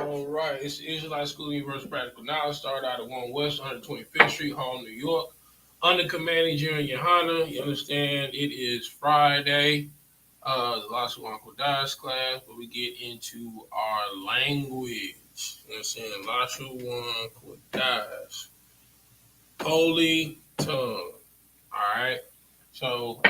All right, it's the Israelite School Universe Practical Knowledge. Started out at 1 West 125th Street, Harlem, New York. Under commanding Junior YAHANNA. You understand it is Friday, the Lashawan Qadash class, where we get into our language. You understand? Lashawan Qadash. Holy tongue. All right. So,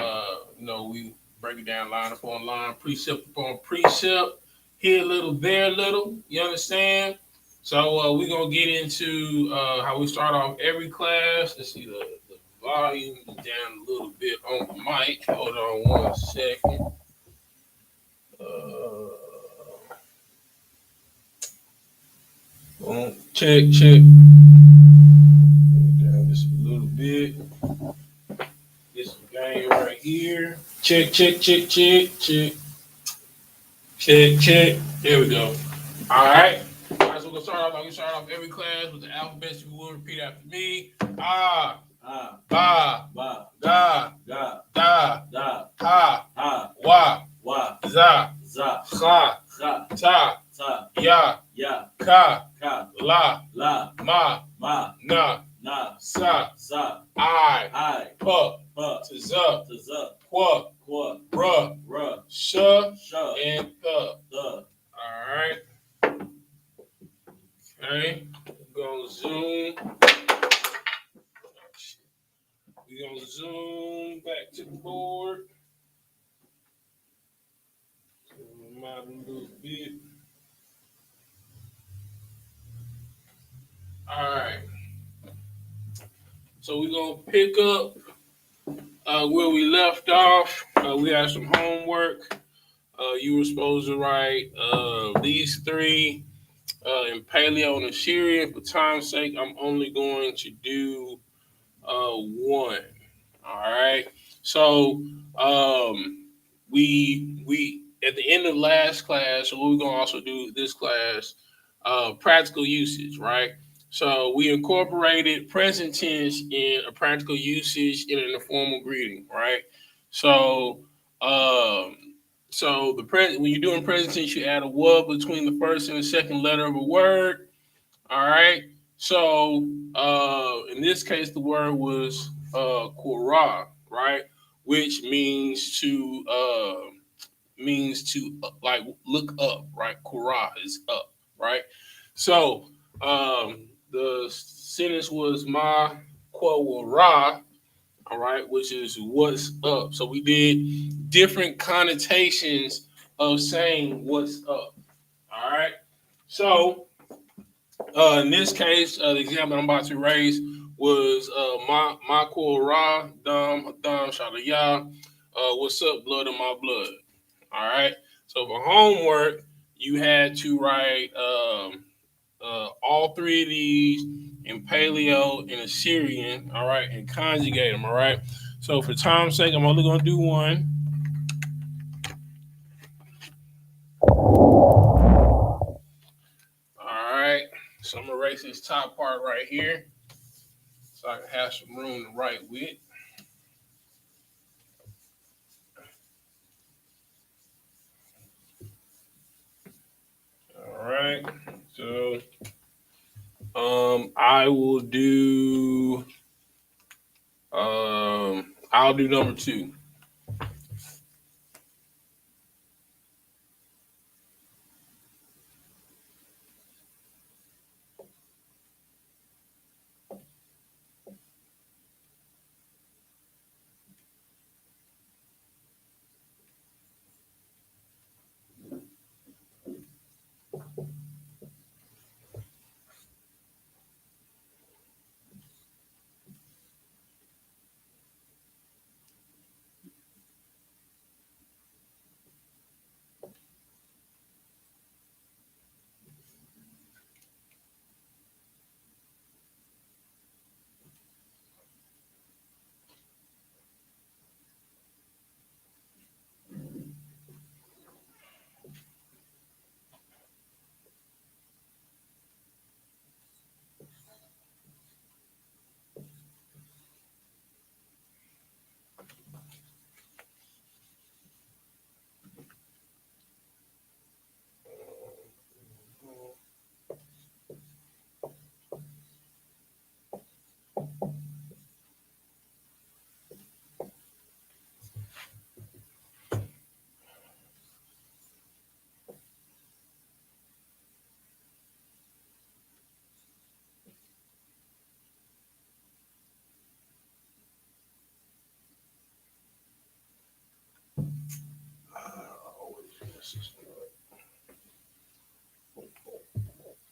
we break it down line upon line, precept upon precept, here a little, there a little. You understand? So, we're going to get into how we start off every class. Let's see, the volume is down a little bit on the mic. Hold on 1 second. Check, check. Down just a little bit. This game right here. Check, check, check, check, check. Check, check. There we go. All right. All right, so we're going to start off like we start off every class with the alphabet. If you will, repeat after me. Ah. Ah. Ba. Ba. Da. Da. Da. Da. Ha. Ha. Wa. Wa. Za. Za. Cha. Cha. Ta. Ta. Ya. Ya. Ka. Ka. La. La. Ma. Ma. Na. Na. Sa. Sa. I. Pa. Pa. Tza. Tza. Qua. Qua. Ra. Ra. Sha. Sha. And the. The. All right. Okay. We're going to zoom. We're going to zoom back to the board. Zoom out a little bit. All right. So we're going to pick up where we left off. We had some homework. You were supposed to write these three in Paleo and Assyrian. For time's sake, I'm only going to do one. All right. So we at the end of last class, so we're gonna also do this class, practical usage, right? So we incorporated present tense in a practical usage in an informal greeting, right? So the present when you're doing present tense, you add a "wa" between the first and the second letter of a word. All right. So in this case, the word was "korah," right, which means to like look up, right? Korah is up, right? So the sentence was "ma korah," all right, which is what's up. So we did different connotations of saying what's up. All right. So in this case, the example I'm about to raise was ma korah dam dam shalaya. What's up, blood of my blood? All right. So for homework, you had to write all three of these in Paleo and Assyrian, all right, and conjugate them, all right. So for time's sake, I'm only going to do one. All right. So I'm going to erase this top part right here so I can have some room to write with. All right. So I will do I'll do number 2.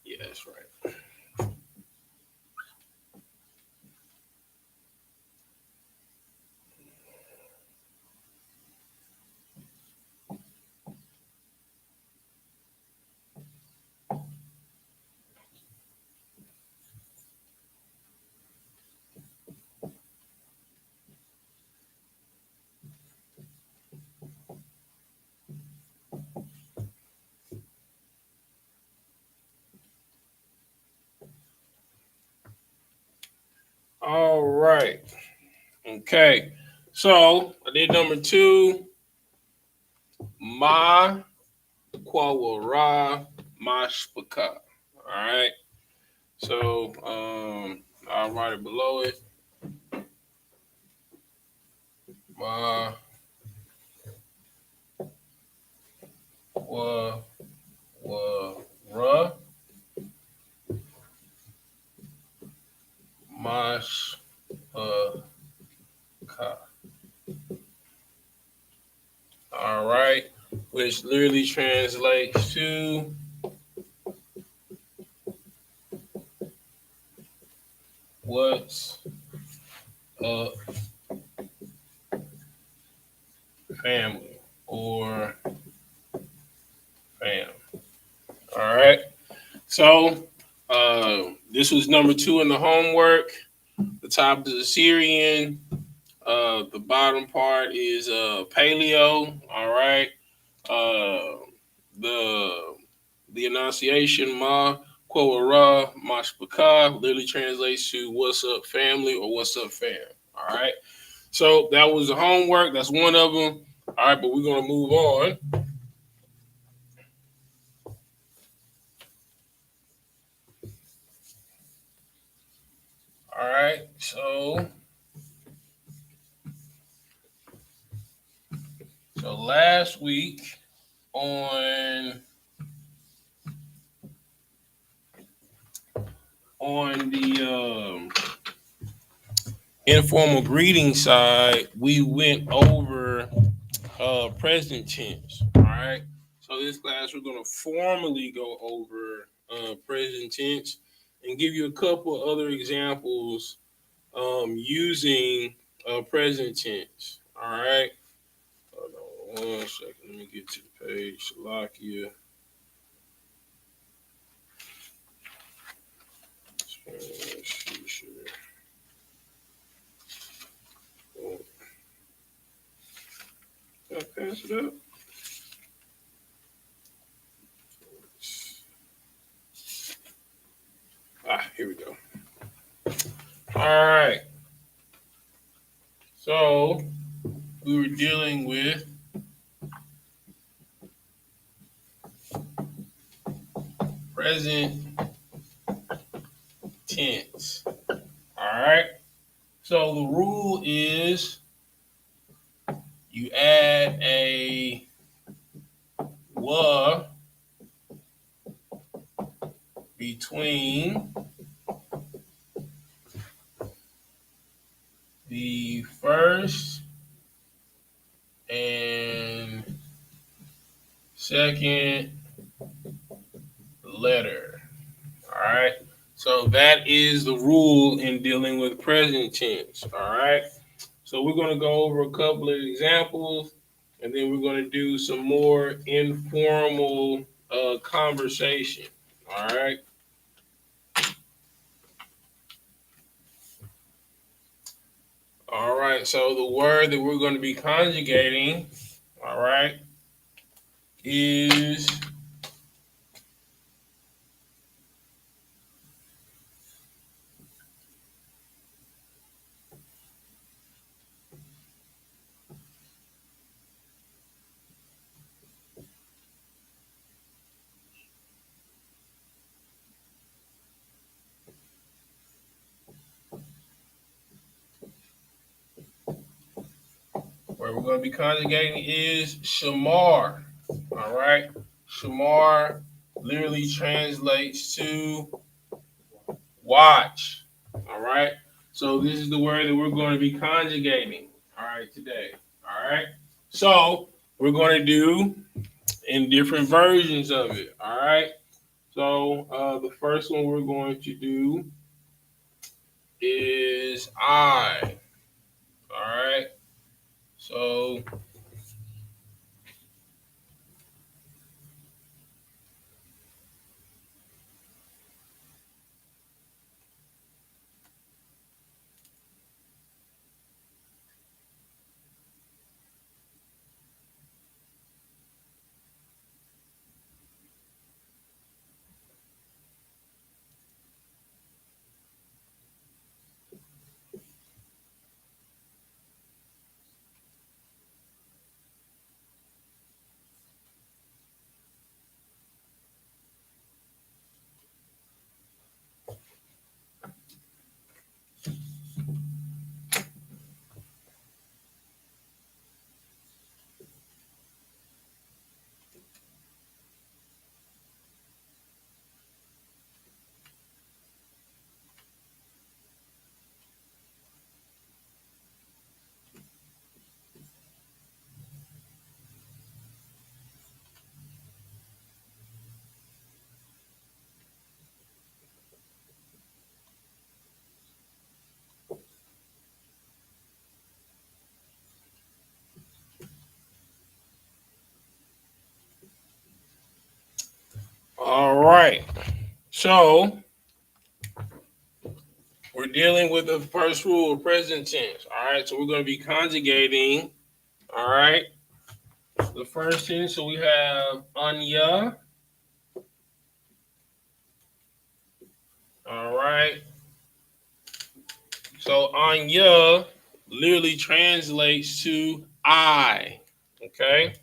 Yeah, that's right. All right. Okay. So I did number 2. Ma Quawara Mashpaka. All right. So I'll write it below it. Ma Quawara Mashpaka. All right. Which literally translates to what's up, family or fam. All right. So this was number 2 in the homework. The top is Assyrian. The bottom part is Paleo. All right. The enunciation Ma Quora Mashpaka literally translates to what's up family or what's up fam. All right. So that was the homework. That's one of them. All right, but we're gonna move on. All right. So last week on the informal greeting side, we went over present tense. All right. So this class, we're going to formally go over present tense and give you a couple other examples using present tense. All right. Hold on 1 second. Let me get to the page. Shalakia. Did I pass it up? Here we go. All right. So we were dealing with present tense. All right. So the rule is you add a wa between the first and second letter. All right. So that is the rule in dealing with present tense. All right. So we're going to go over a couple of examples, and then we're going to do some more informal conversation. All right. All right. So the word that we're going to be conjugating, all right, is where we're going to be conjugating is shamar. All right. Shamar literally translates to watch. All right. So this is the word that we're going to be conjugating. All right, today. All right. So we're going to do in different versions of it. All right. So the first one we're going to do is I. All right. So all right. So we're dealing with the first rule of present tense. All right. So we're going to be conjugating. All right. The first tense. So we have anya. All right. So anya literally translates to I. Okay.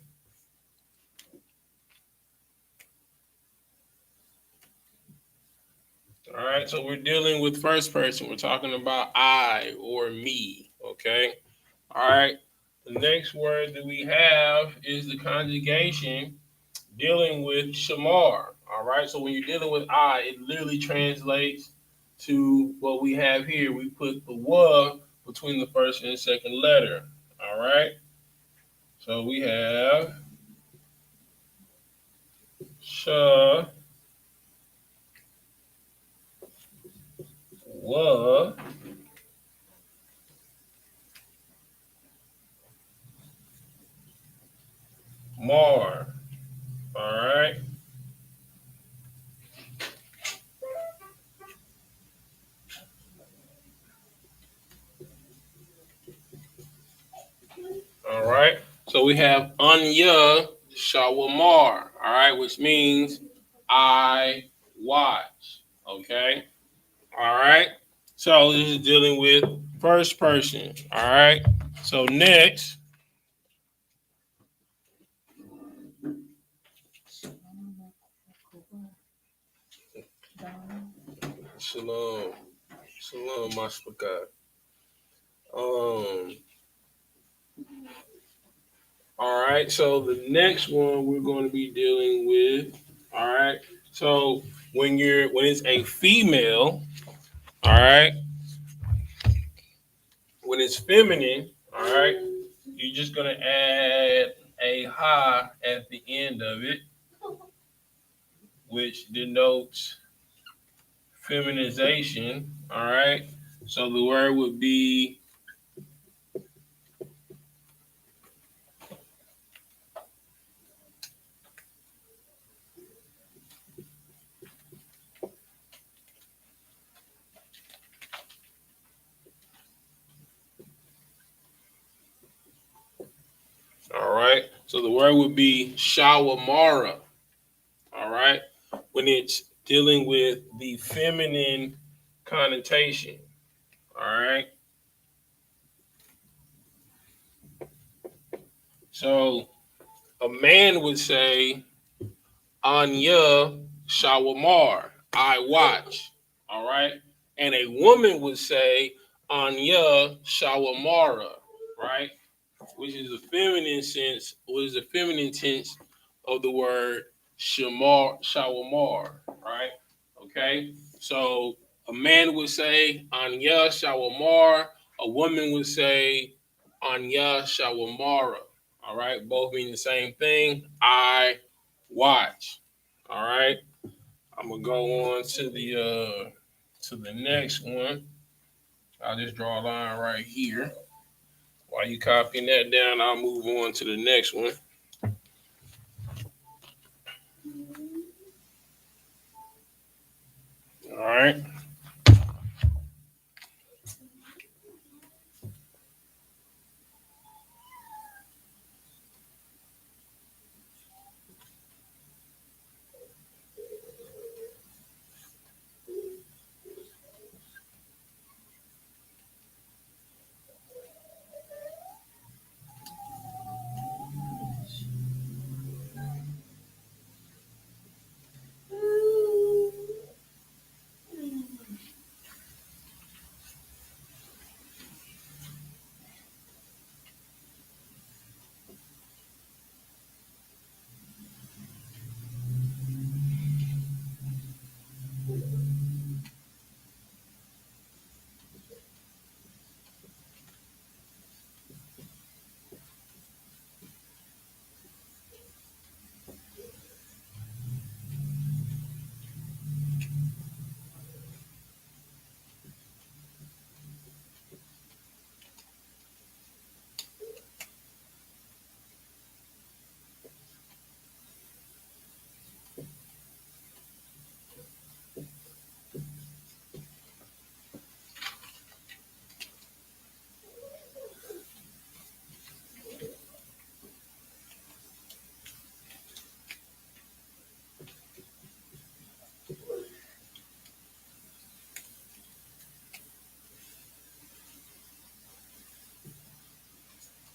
All right. So we're dealing with first person. We're talking about I or me. Okay. All right. The next word that we have is the conjugation dealing with shamar. All right. So when you're dealing with I, it literally translates to what we have here. We put the wa between the first and second letter. All right. So we have sha wa mar. All right. All right. So we have anya shawamar. All right, which means I watch. Okay. All right. So this is dealing with first person. All right. So next, shalom, shalom, I.S.U.P.K. All right. So the next one we're going to be dealing with. All right. So when it's a female, all right, when it's feminine, all right, you're just gonna add a ha at the end of it, which denotes feminization. All right. So the word would be all right. So the word would be shawamara. All right. When it's dealing with the feminine connotation. All right. So a man would say Anya Shawamar, I watch. All right. And a woman would say Anya Shawamara, right? Which is the feminine sense, what is the feminine tense of the word Shamar Shawamar, right? Okay. So a man would say Anya Shawamar, a woman would say Anya Shawamara. All right, both mean the same thing. I watch. All right. I'm gonna go on to the next one. I'll just draw a line right here. While you copying that down, I'll move on to the next one. All right.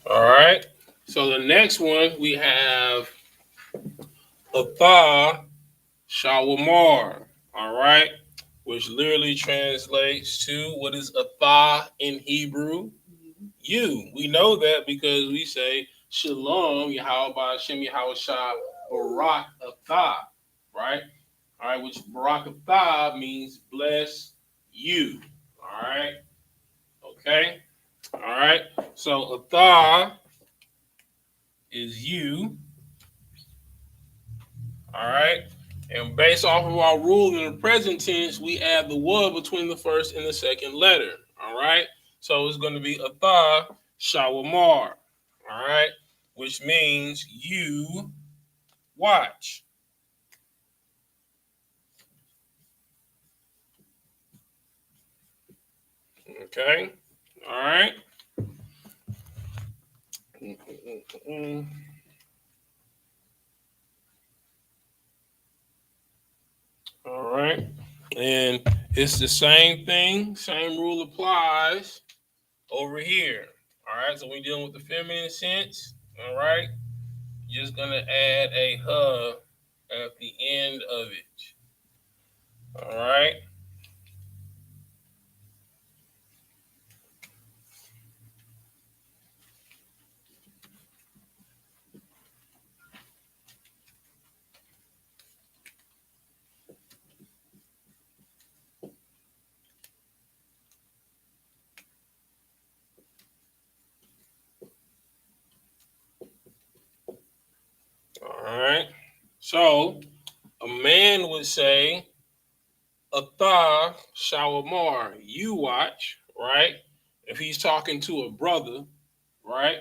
All right. So the next one we have Atha Shawamar. All right. Which literally translates to what is Atha in Hebrew? You. We know that because we say Shalom, Yahweh Hashem Yahweh Shah Barak Atha. Right? All right, which Barak Atha means bless you. All right. Okay. All right. So Atha is you. All right. And based off of our rule in the present tense, we add the word between the first and the second letter. All right. So it's going to be Atha Shawamar. All right. Which means you watch. Okay. All right. All right. And it's the same thing. Same rule applies over here. All right. So we're dealing with the feminine sense. All right. You're just going to add a huh at the end of it. All right. All right. So a man would say, Atha Shawamar, you watch, right? If he's talking to a brother, right?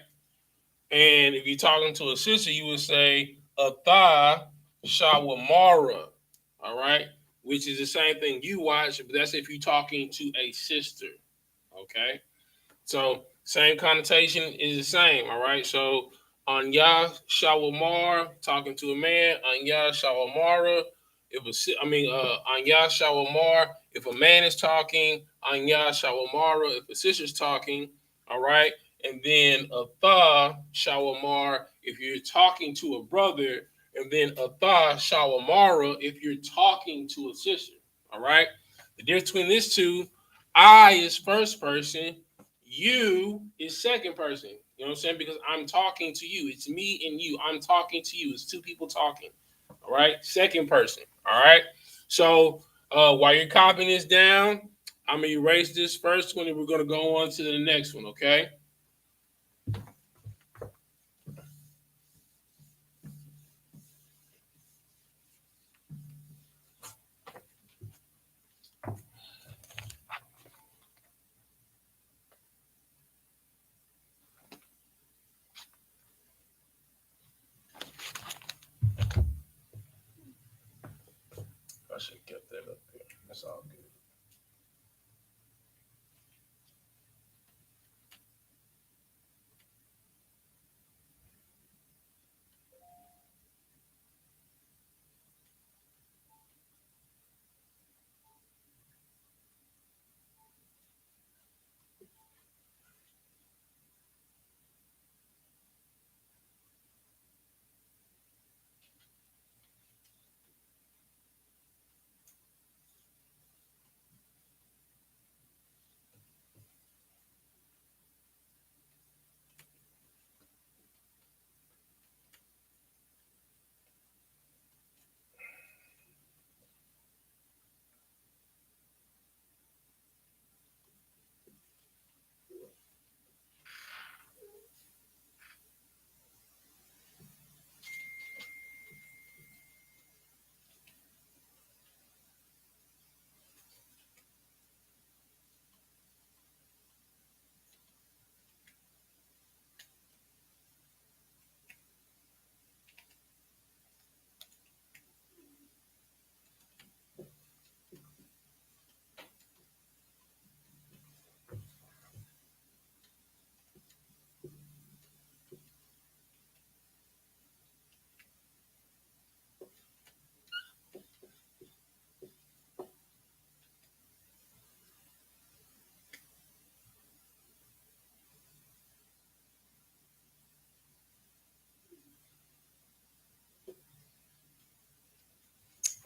And if you're talking to a sister, you would say Atha Shawamara, all right? Which is the same thing you watch, but that's if you're talking to a sister, okay? So same connotation is the same, all right? So Anya Shawamar, talking to a man, Anya Shawamara, Anya Shawamar, if a man is talking, Anya Shawamara, if a sister's talking, all right? And then Atha Shawamar, if you're talking to a brother, and then Atha Shawamara, if you're talking to a sister, all right? The difference between these two, I is first person, you is second person. You know what I'm saying? Because I'm talking to you. It's me and you. I'm talking to you. It's two people talking. All right. Second person. All right. So while you're copying this down, I'm going to erase this first one and we're going to go on to the next one. Okay. It's all good.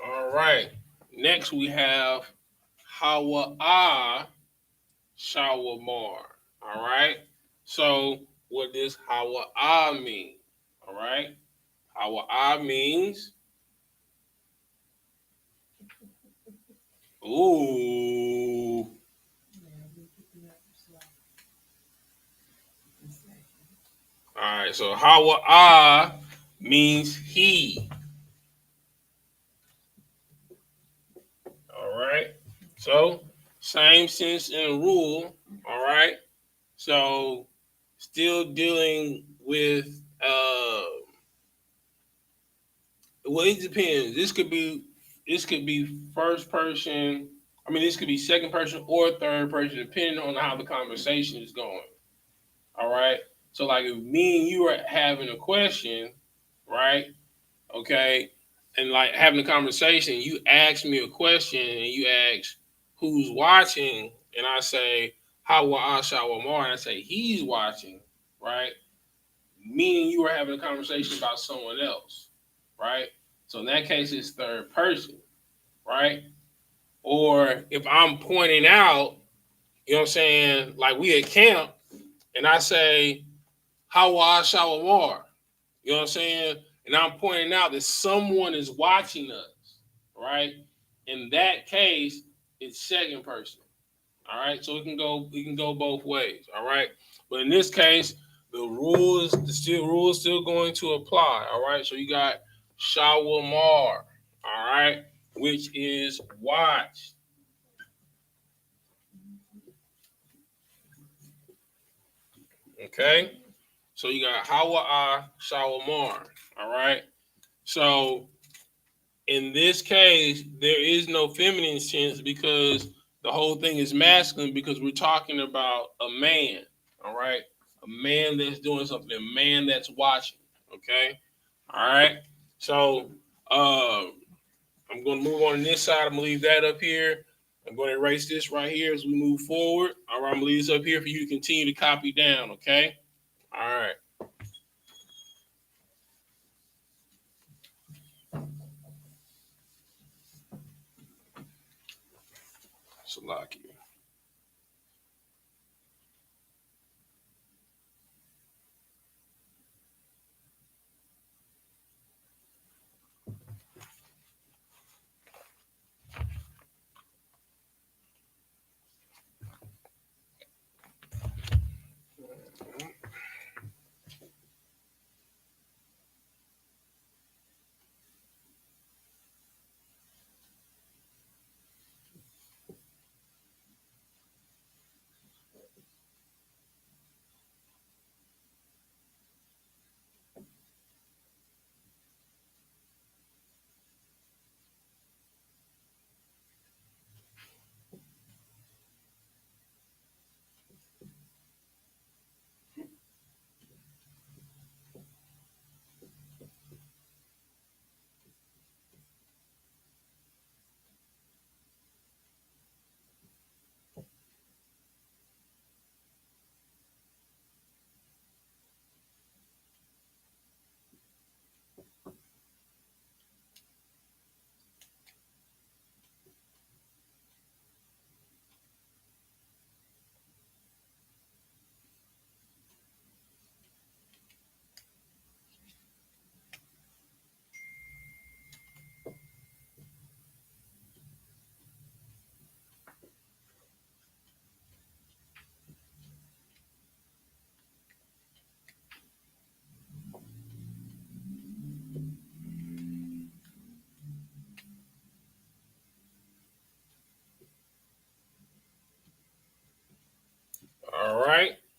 All right. Next we have Hawa Shawamar. All right. So what does Hawa mean? All right. Hawa means ooh. All right. So Hawa means he. All right. So same sense and rule. All right. So still dealing with well, it depends. This could be first person. I mean, this could be second person or third person, depending on how the conversation is going. All right. So, like, if me and you are having a question, right? Okay, and like having a conversation, you ask me a question, and you ask who's watching, and I say how will I Shawamar, and I say he's watching, right? Me and you are having a conversation about someone else, right? So in that case, it's third person, right? Or if I'm pointing out, you know what I'm saying, like we at camp, and I say, how I Shawamar, you know what I'm saying? And I'm pointing out that someone is watching us, right? In that case, it's second person. All right, so it can go both ways. All right, but in this case, the rules still going to apply. All right, so you got Shawamar. All right, which is watch. Okay, so you got Hawa Shawamar. All right, so in this case, there is no feminine sense because the whole thing is masculine because we're talking about a man, all right? A man that's doing something, a man that's watching, okay? All right. So I'm going to move on to this side. I'm going to leave that up here. I'm going to erase this right here as we move forward. All right. I'm going to leave this up here for you to continue to copy down, okay? All right. Salaki.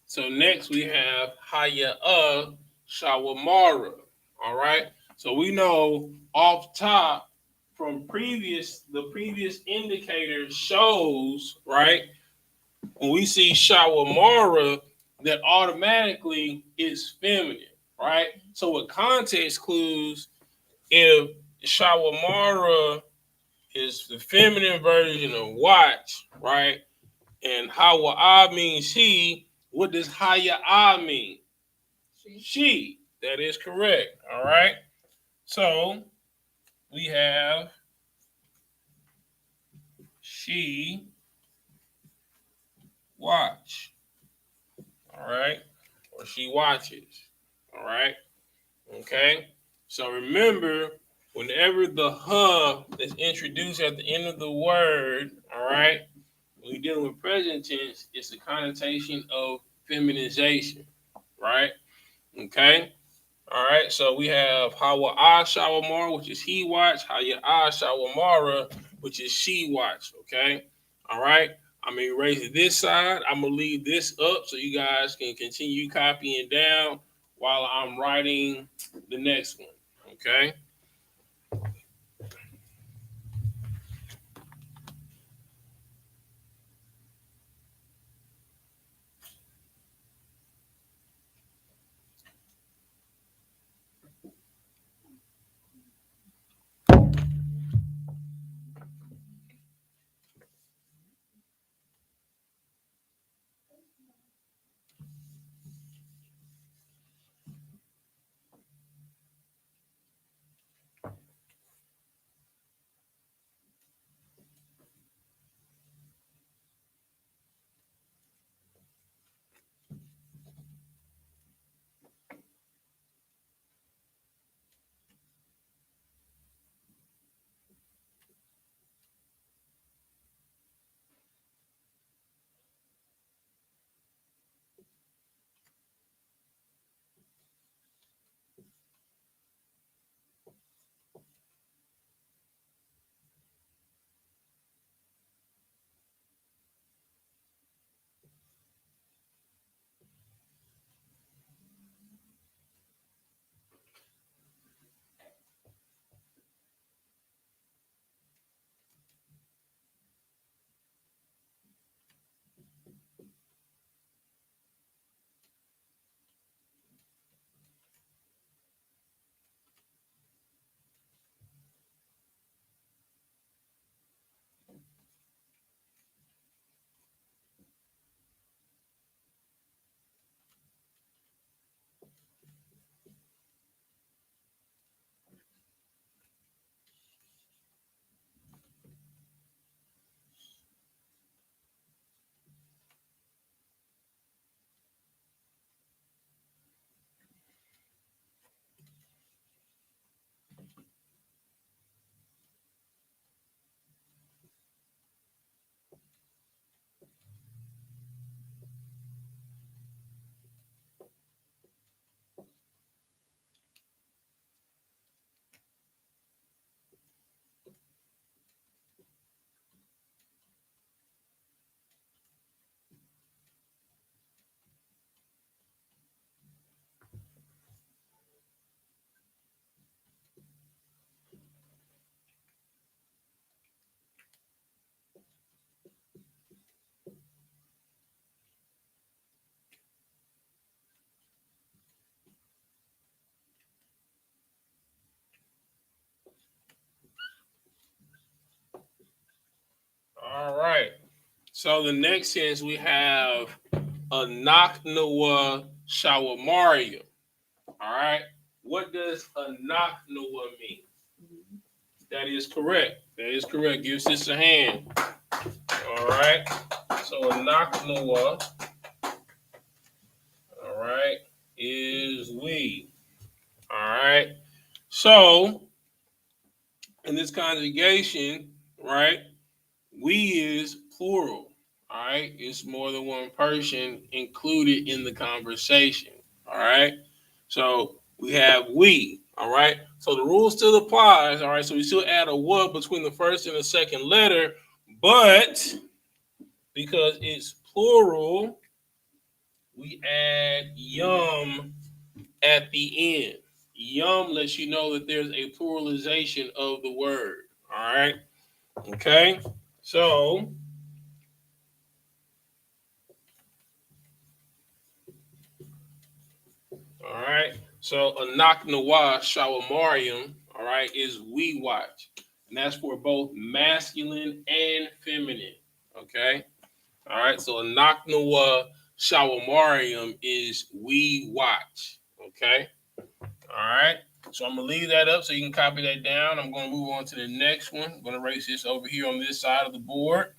So next we have Haya'ah Shawamara. All right. So we know off top from the previous indicator shows, right? When we see Shawamara, that automatically is feminine, right? So with context clues, if Shawamara is the feminine version of watch, right? And Hawa means he. What does Haya mean? She. That is correct. All right. So we have she watch. All right. Or she watches. All right. Okay. So remember, whenever the huh is introduced at the end of the word, all right, when you're dealing with present tense, it's a connotation of feminization, right? Okay. All right. So we have Hawa Shawamara, which is he watch, Haya Shawamara, which is she watch. Okay. All right. I'm going to erase this side. I'm going to leave this up so you guys can continue copying down while I'm writing the next one. Okay. All right. So the next sentence we have a Naknawa Shawamaria. All right. What does a Naknawa mean? That is correct. That is correct. Give sis a hand. All right. So a Naknawa, all right, is we. All right. So in this conjugation, right, we is plural. All right. It's more than one person included in the conversation. All right. So we have we. All right. So the rule still applies. All right. So we still add a what between the first and the second letter, but because it's plural, we add yum at the end. Yum lets you know that there's a pluralization of the word. All right. Okay. So, all right. So, anak nawa shawamarium, all right, is we watch. And that's for both masculine and feminine. Okay. All right. So, anak nawa shawamarium is we watch. Okay. All right. So I'm going to leave that up so you can copy that down. I'm going to move on to the next one. I'm going to erase this over here on this side of the board.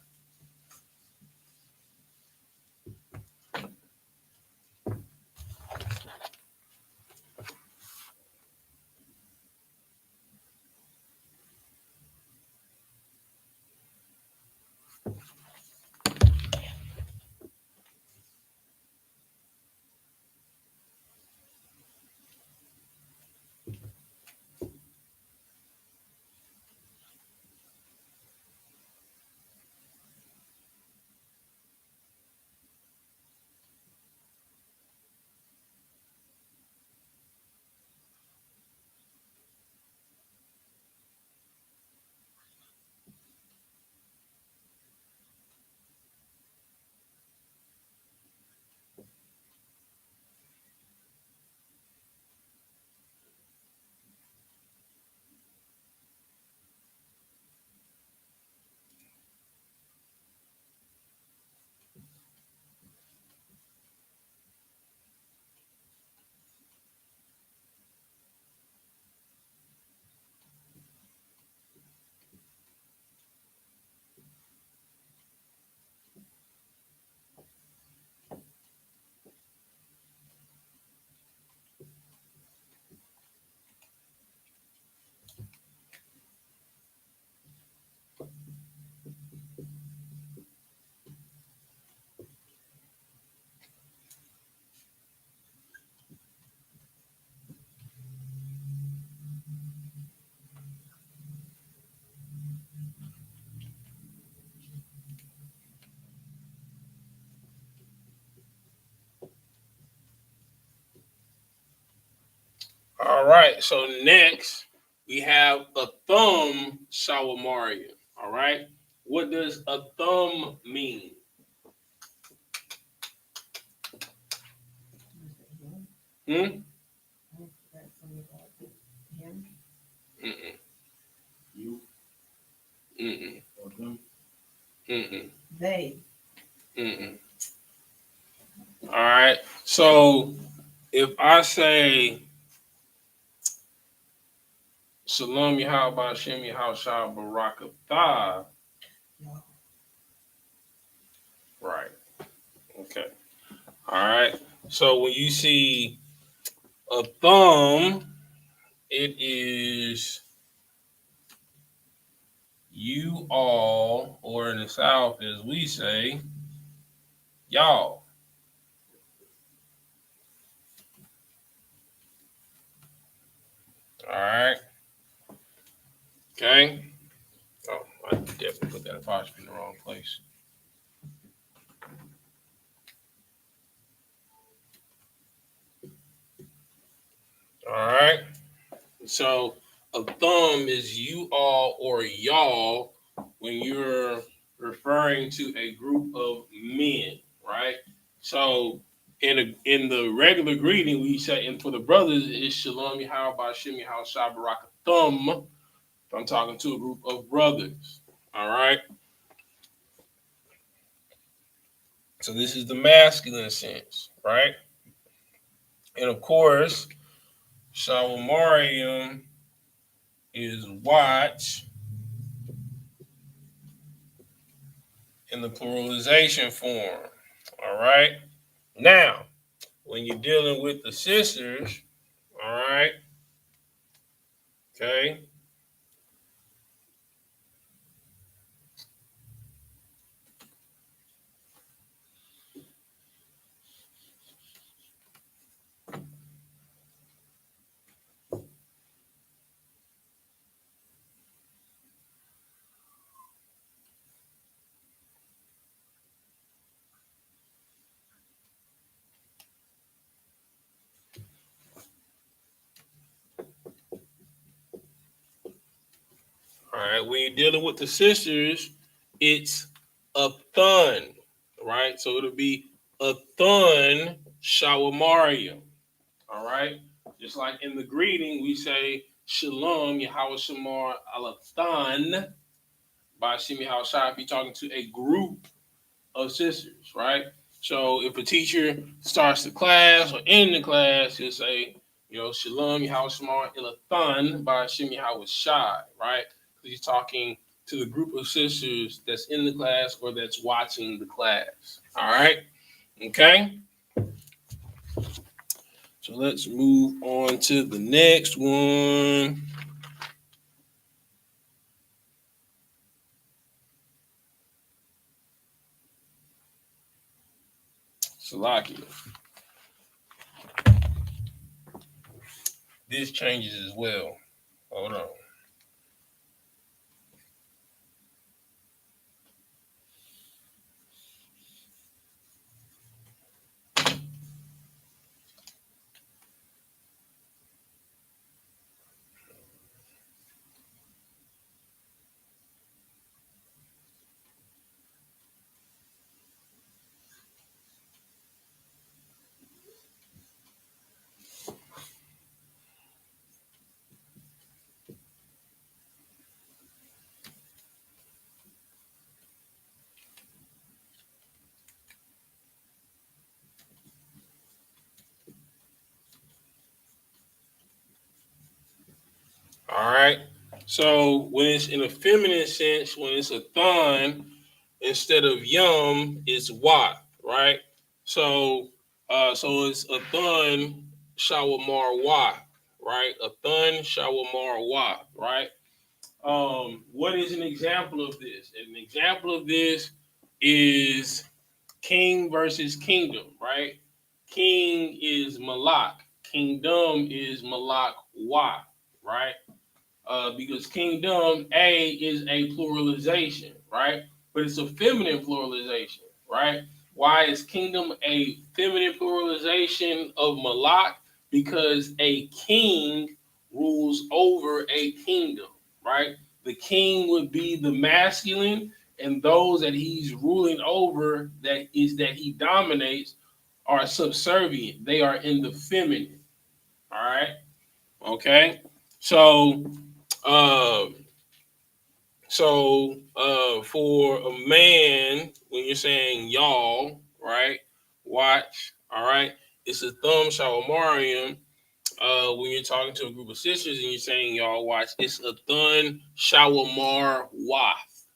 All right. So next we have a thumb shawamarium. All right. What does a thumb mean? Hmm? Mm-mm. You? Mm-mm. Mm-mm. They. Mm-mm. All right. So if I say Shalom Yahweh Shem Yahweh Barakatah. Right. Okay. All right. So when you see a thumb, it is you all, or in the South, as we say, y'all. All right. Okay. Oh, I definitely put that apostrophe in the wrong place. All right. So a thumb is you all or y'all when you're referring to a group of men, right? So in the regular greeting, we say, and for the brothers, it's Shalom Yahweh Bashim Yahweh Shabaraka Thumb. I'm talking to a group of brothers. All right. So this is the masculine sense, right? And of course, Shawamarium is watch in the pluralization form. All right. Now, when you're dealing with the sisters, all right, okay, right. When you're dealing with the sisters, it's a thun, right? So it'll be a thun shawamaria. All right. Just like in the greeting, we say Shalom, Yahweh Shamar Alathan by Shimi Hawashai. If you're talking to a group of sisters, right? So if a teacher starts the class or end the class, he'll say, Shalom Yahweh Shamar Alathan by Shimi Hawashai, right? Because he's talking to the group of sisters that's in the class or that's watching the class. All right. Okay. So let's move on to the next one. Salakia. This changes as well. Hold on. All right. So when it's in a feminine sense, when it's a thon, instead of yum, it's wat, right? So it's a thon shawamar wa, right? A thon shawamar wa, right? What is an example of this? An example of this is king versus kingdom, right? King is Malak, kingdom is Malak Wa, right? Because kingdom A is a pluralization, right? But it's a feminine pluralization, right? Why is kingdom a feminine pluralization of Malak? Because a king rules over a kingdom, right? The king would be the masculine, and those that he's ruling over, that he dominates, are subservient. They are in the feminine. All right. Okay. So um, for a man, when you're saying y'all, right? Watch, all right. It's a thumb shawamarium. When you're talking to a group of sisters and you're saying y'all watch, it's a thun shawamar wath.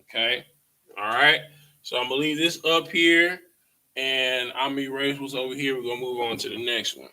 Okay, all right. So I'm gonna leave this up here, and I'm gonna erase what's over here. We're gonna move on to the next one.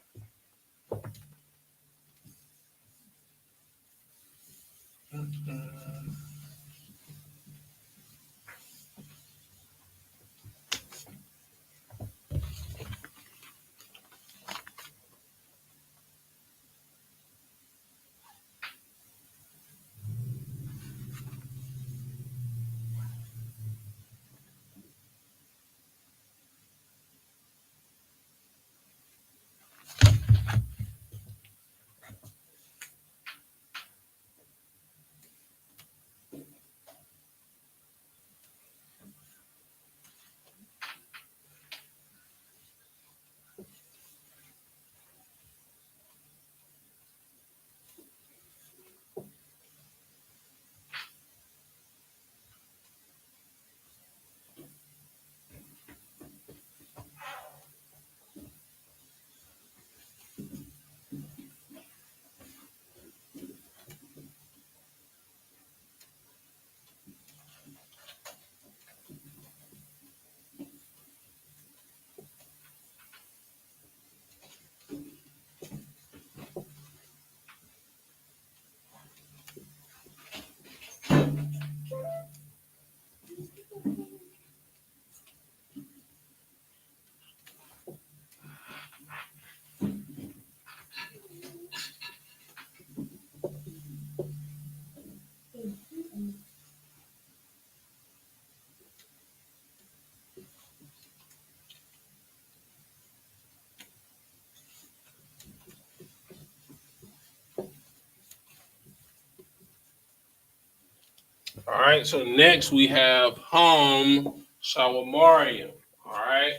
All right, so next we have Shawamariam. All right,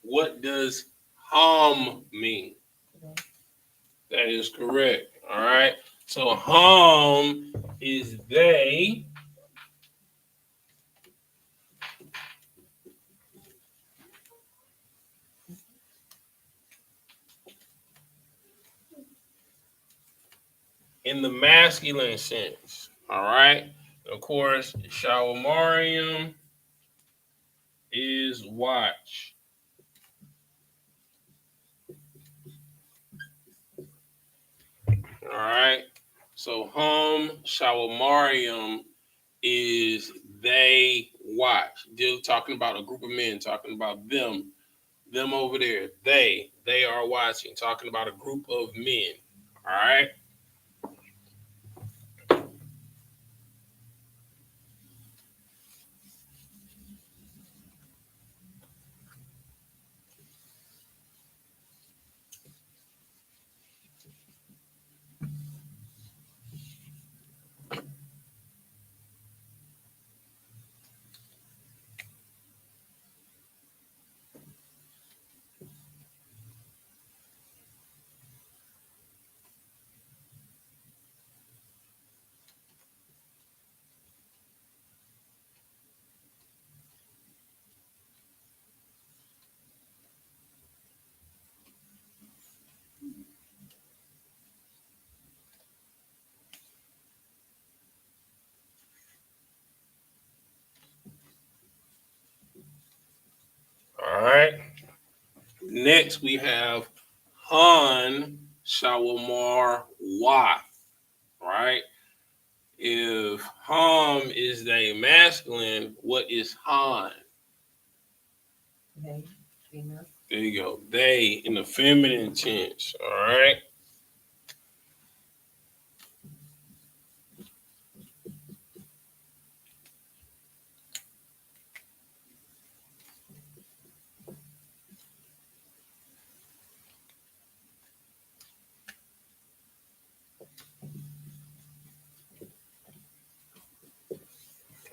what does mean? That is correct. All right, so is they. In the masculine sense. All right, of course, Shawamariam is watch. All right. So Shawamariam is they watch. Still talking about a group of men, talking about them over there. They are watching, talking about a group of men. All right. All right. Next we have Han Shawamar Wa. Right. If is the masculine, what is Han? They, female. There you go. They in the feminine tense. All right.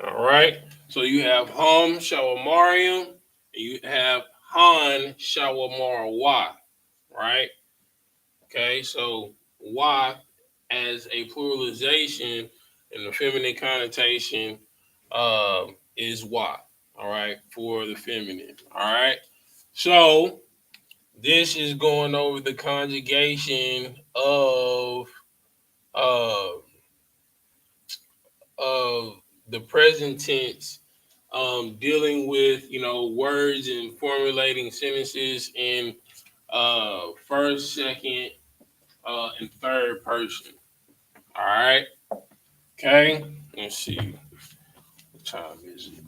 All right. So you have Shawamariam, and you have Han Shawamar Wa. Right. Okay. So Wa as a pluralization and the feminine connotation is Wa. All right. For the feminine. All right. So this is going over the conjugation uh, of the present tense, dealing with words and formulating sentences in first, second, and third person. All right. Okay. Let's see. What time is it?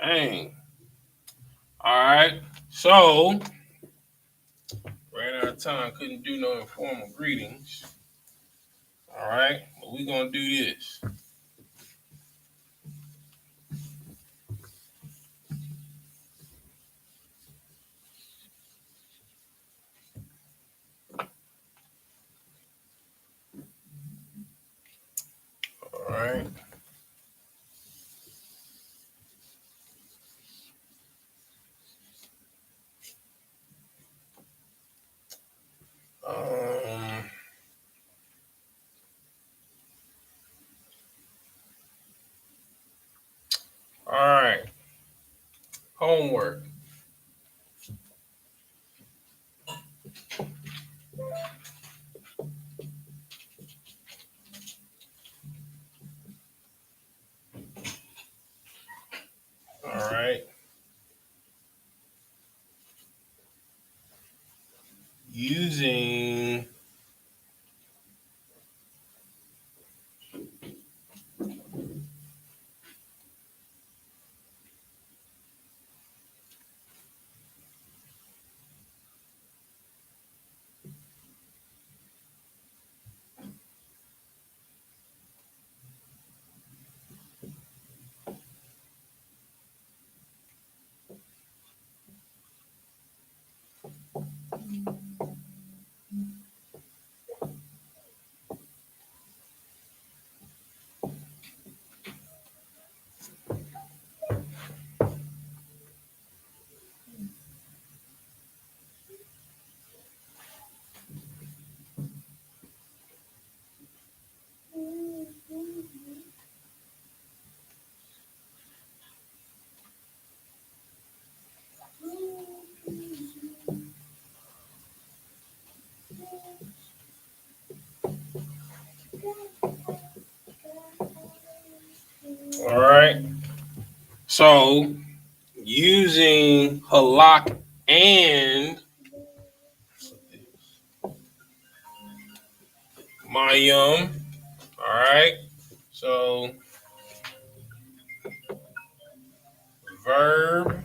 Dang. All right. So ran out of time. Couldn't do no informal greetings. All right. But we're gonna do this. All right. Um, all right. Homework. All right. Using So using halak and mayum. All right. So verb,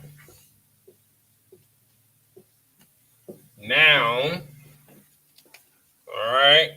noun. All right.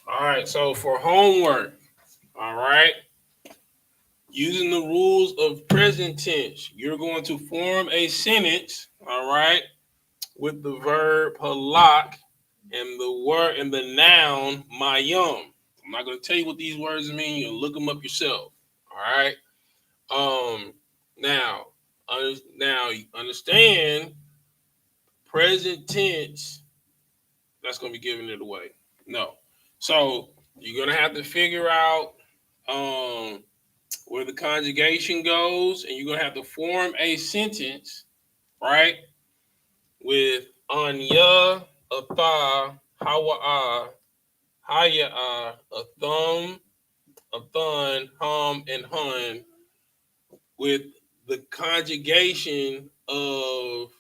All right. So for homework, all right, using the rules of present tense, you're going to form a sentence, all right, with the verb halak and the word and the noun mayum. I'm not going to tell you what these words mean. You'll look them up yourself. All right. Now, now understand present tense. That's going to be giving it away. No. So you're going to have to figure out where the conjugation goes, and you're going to have to form a sentence, right? With anya, atha, hawa'a, haya'a, a thumb, a thun, hum, and hun, with the conjugation of,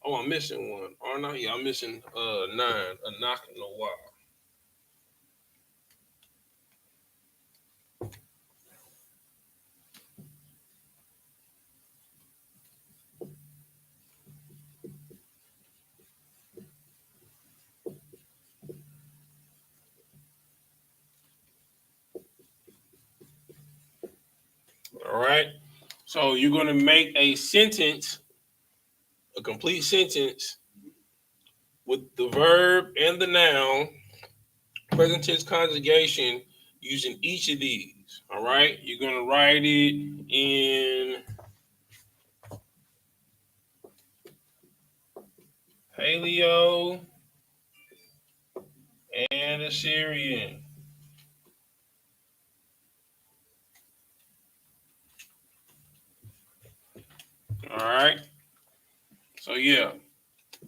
oh, I'm missing one. Aren't I? Yeah, I'm missing 9, a knock and a while. All right. So you're going to make a sentence, a complete sentence with the verb and the noun, present tense conjugation using each of these. All right. You're going to write it in Paleo and Assyrian. All right. So, yeah.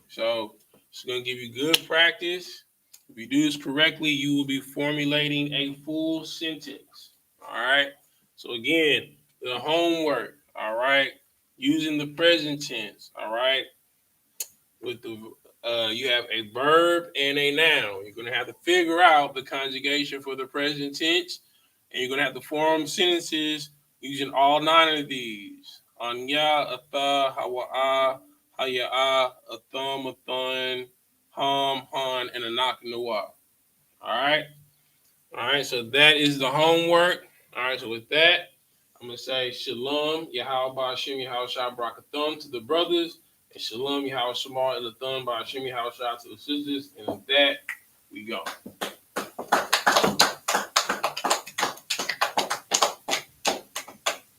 So it's going to give you good practice. If you do this correctly, you will be formulating a full sentence. All right. So again, the homework. All right. Using the present tense. All right. With the you have a verb and a noun. You're going to have to figure out the conjugation for the present tense, and you're going to have to form sentences using all 9 of these: anya, atha, hawa'a, haya'a, a thumb, a thun, hum, hun, and a knock and a wa. All right. All right. So that is the homework. All right. So with that, I'm going to say Shalom, Yahweh Ba'ashim, Yahweh Shah Barakathum to the brothers, and Shalom, Yahweh Shamar, and the Thumb Ba'ashim, Yahweh Shah to the sisters. And with that, we go.